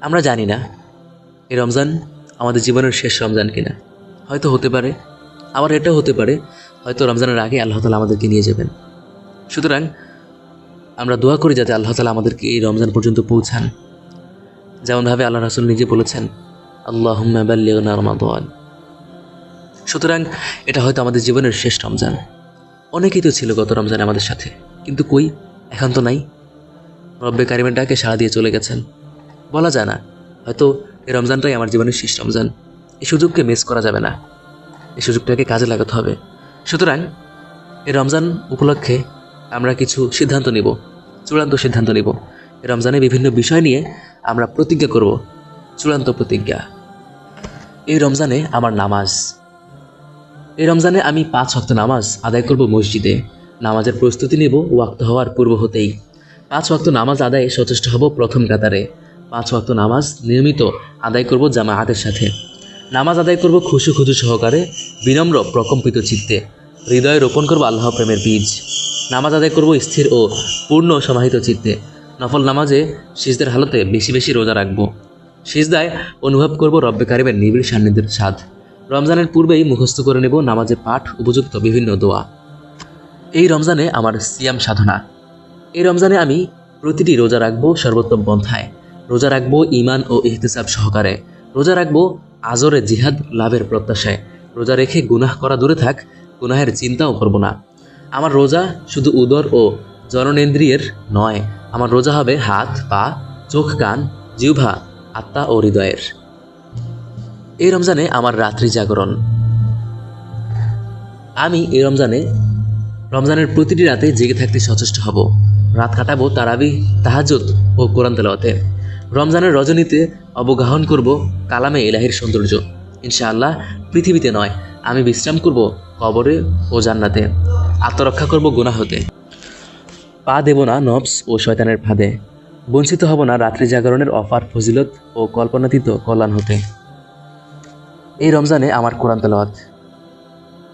আমরা জানি না এই রমজান আমাদের জীবনের শেষ রমজান কিনা। হয়তো হতে পারে, আবার এটাও হতে পারে হয়তো রমজানের আগে আল্লাহ তাআলা আমাদেরকে নিয়ে যাবেন। সুতরাং আমরা দোয়া করি যাতে আল্লাহ তাআলা আমাদেরকে এই রমজান পর্যন্ত পৌঁছান। যেমনভাবে আল্লাহ রাসূল নিজে বলেছেন, আল্লাহুম্মা বাল্লিগনা রমাদান। সুতরাং এটা হয়তো আমাদের জীবনের শেষ রমজান। অনেকেই তো ছিল গত রমজানে আমাদের সাথে, কিন্তু কই, এখন তো নাই। রব্বে কারিমের ডাকে সাড়া দিয়ে চলে গেছেন। বলা যায় না, হয়তো এই রমজানটাই আমার জীবনের শেষ রমজান। এই সুযোগকে মিস করা যাবে না, এই সুযোগটাকে কাজে লাগাতে হবে। সুতরাং এই রমজান উপলক্ষে আমরা কিছু সিদ্ধান্ত নিব, চূড়ান্ত সিদ্ধান্ত নিব। এই রমজানে বিভিন্ন বিষয় নিয়ে আমরা প্রতিজ্ঞা করব, চূড়ান্ত প্রতিজ্ঞা। এই রমজানে আমার নামাজ, এই রমজানে আমি 5 ওয়াক্ত নামাজ আদায় করব মসজিদে। নামাজের প্রস্তুতি নেব ওয়াক্ত হওয়ার পূর্ব হতেই। 5 ওয়াক্ত নামাজ আদায়ে সচেষ্ট হব প্রথম কাতারে। 5 ওয়াক্ত নামাজ নিয়মিত আদায় করব জামাআতের সাথে। নামাজ আদায় করব খুশু খুশু সহকারে, বিনম্র প্রকম্পিত চিত্তে। হৃদয়ে রোপণ করব আল্লাহ প্রেমের বীজ। নামাজ আদায় করব স্থির ও পূর্ণ সমাহিত চিত্তে। নফল নামাজে সিজদার হালতে বেশি বেশি রোজা রাখব। সিজদায় অনুভব করব রব্বে কারিমের নিবিড় সান্নিধ্যের স্বাদ। রমজানের পূর্বেই মুখস্থ করে নেব নামাজে পাঠ উপযুক্ত বিভিন্ন দোয়া। এই রমজানে আমার সিয়াম সাধনা। এই রমজানে আমি প্রতিটি রোজা রাখবো সর্বোত্তম পন্থায়। রোজা রাখবো ঈমান ও ইহতিসাব সহকারে। রোজা রাখবো আজরে জিহাদ লাভের প্রত্যাশায়। রোজা রেখে গুনাহ করা দূরে থাক, গুনাহের চিন্তাও করব না। আমার রোজা শুধু উদর ও জননেন্দ্রিয়ের নয়, আমার রোজা হবে হাত, পা, চোখ, কান, জিহ্বা, আত্মা ও হৃদয়ের। এই রমজানে আমার রাত্রি জাগরণ। আমি এই রমজানের প্রতিটি রাতে জেগে থাকতে সচেষ্ট হব। রাত কাটাবো তারাবি, তাহাজ্জুদ ও কোরআন তেলাওয়াতে। রমজানের রজনীতে অবগাহন করব কালামে ইলাহির সৌন্দর্য। ইনশাআল্লাহ পৃথিবীতে নয়, আমি বিশ্রাম করব কবরে ও জান্নাতে। আত্মরক্ষা করব গুনাহ হতে। পা দেব না নফস ও শয়তানের ফাঁদে। বঞ্চিত হব না রাত্রি জাগরণের অফার ফজিলত ও কল্পনাতীত কল্যাণ হতে। এই রমজানে আমার কোরআন তেলাওয়াত।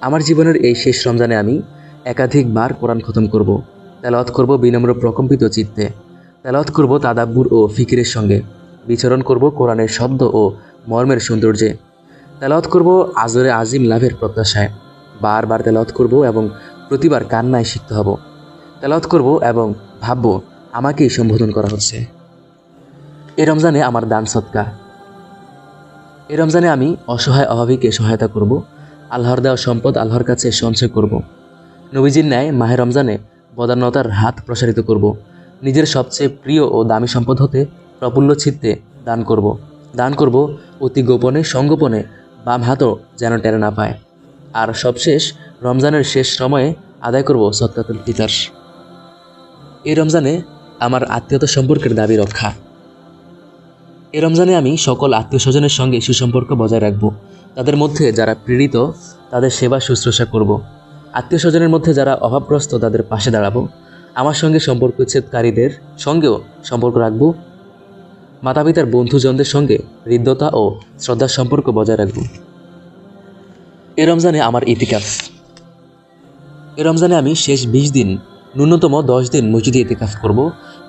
আমার জীবনের এই শেষ রমজানে আমি একাধিকবার কোরআন খতম করব। তেলাওয়াত করব বিনম্র প্রকম্পিত চিত্তে। তেলাওয়াত করব তাদাব্বুর ও ফিকিরের সঙ্গে। বিচরণ করব কোরআনের শব্দ ও মর্মের সৌন্দর্যে। তেলাওয়াত করব আজরে আজিম লাভের প্রত্যাশায়। বারবার তেলাওয়াত করব এবং প্রতিবার কান্নায় সিক্ত হব। তেলাওয়াত করব এবং ভাবব আমাকেই সম্বোধন করা হচ্ছে। এই রমজানে আমার দান সদকা। এই রমজানে আমি অসহায় অভাবীকে সহায়তা করব। আল্লাহর দেওয়া সম্পদ আল্লাহর কাছে সঞ্চয় করব। নবীজির ন্যায় মাহে রমজানে বদান্যতার হাত প্রসারিত করব। নিজের সবচেয়ে প্রিয় ও দামি সম্পদ হতে প্রফুল্ল চিত্তে দান করব। দান করব অতি গোপনে সংগোপনে, বাম হাতও যেন টেনে না পায়। আর সবশেষ রমজানের শেষ সময়ে আদায় করব সদকাতুল ফিতর। এই রমজানে আমার আত্মীয়তা সম্পর্কের দাবি রক্ষা। এই রমজানে আমি সকল আত্মীয় স্বজনের সঙ্গে সুসম্পর্ক বজায় রাখব। তাদের মধ্যে যারা পীড়িত তাদের সেবা শুশ্রূষা করব। আত্মীয় স্বজনের মধ্যে যারা অভাবগ্রস্ত তাদের পাশে দাঁড়াবো। আমার সঙ্গে সম্পর্ক বিচ্ছেদকারীদের সঙ্গেও সম্পর্ক রাখব। মাতা পিতার বন্ধুজনদের সঙ্গে হৃদ্যতা ও শ্রদ্ধার সম্পর্ক বজায় রাখব। এ রমজানে আমার ইতিকাফ। এ রমজানে আমি শেষ 20 দিন, ন্যূনতম 10 দিন মসজিদে ইতিকাফ করব।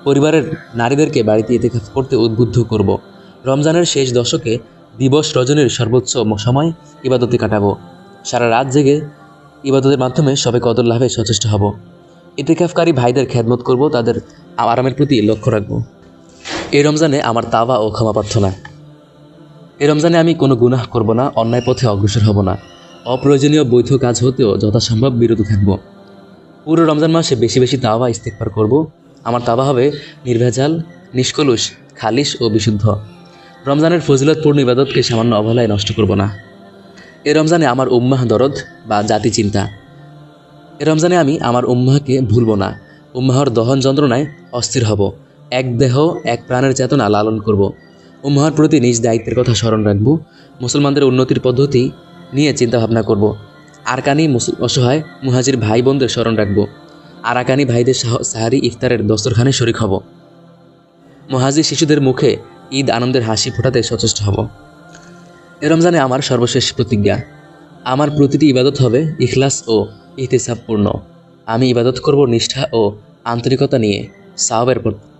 পরিবারের নারীদেরকে বাড়িতে ইতিকাফ করতে উদ্বুদ্ধ করব। রমজানের শেষ দশকে দিবস রজনীর সর্বোচ্চ সময় ইবাদতে কাটাবো। সারা রাত জেগে ইবাদতের মাধ্যমে সবে কদর লাভে সচেষ্ট হব। ইতিকাফকারী ভাইদের খেদমত করব, তাদের আরামের প্রতি লক্ষ্য রাখব। এই রমজানে আমার তাওবা ও ক্ষমা প্রার্থনা। এই রমজানে আমি কোনো গুনাহ করব না, অন্যায় পথে অগ্রসর হব না। অপ্রয়োজনীয় বৈধ কাজ হতেও যথাসম্ভব বিরত থাকব। পুরো রমজান মাসে বেশি বেশি তাওবা ইস্তেগফার করব। আমার তাওবা হবে নির্ভেজাল, নিষ্কলুষ, খালিশ ও বিশুদ্ধ। রমজানের ফজিলতপূর্ণ ইবাদতকে সামান্য অবহেলায় নষ্ট করব না। এ রমজানে আমার উম্মাহ দরদ বা জাতি চিন্তা। এ রমজানে আমি আমার উম্মাহকে ভুলব না। উম্মাহর দহন যন্ত্রণায় অস্থির হব। এক দেহ এক প্রাণের চেতনা লালন করব। উম্মাহর প্রতি নিজ দায়িত্বের কথা স্মরণ রাখব। মুসলমানদের উন্নতির পদ্ধতি নিয়ে চিন্তাভাবনা করব। আরকানি অসহায় মুহাজির ভাই বোনদের স্মরণ রাখব। আরাকানি ভাইদের সাহারি ইফতারের দস্তরখানে শরিক হব। মুহাজির শিশুদের মুখে ঈদ আনন্দের হাসি ফোটাতে সচেষ্ট হব। এ রমজানে আমার সর্বশেষ প্রতিজ্ঞা। আমার প্রতিটি ইবাদত হবে ইখলাস ও ইহতিসাবপূর্ণ। আমি ইবাদত করব নিষ্ঠা ও আন্তরিকতা নিয়ে, সাওয়াবের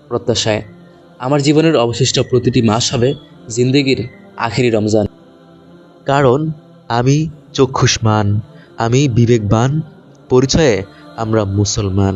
প্রত্যাশায়। আমার জীবনের অবশিষ্ট প্রতিটি মাস হবে জিন্দেগির আখেরি রমজান। কারণ আমি চক্ষুষ্মান, আমি বিবেকবান, পরিচয়ে আমরা মুসলমান।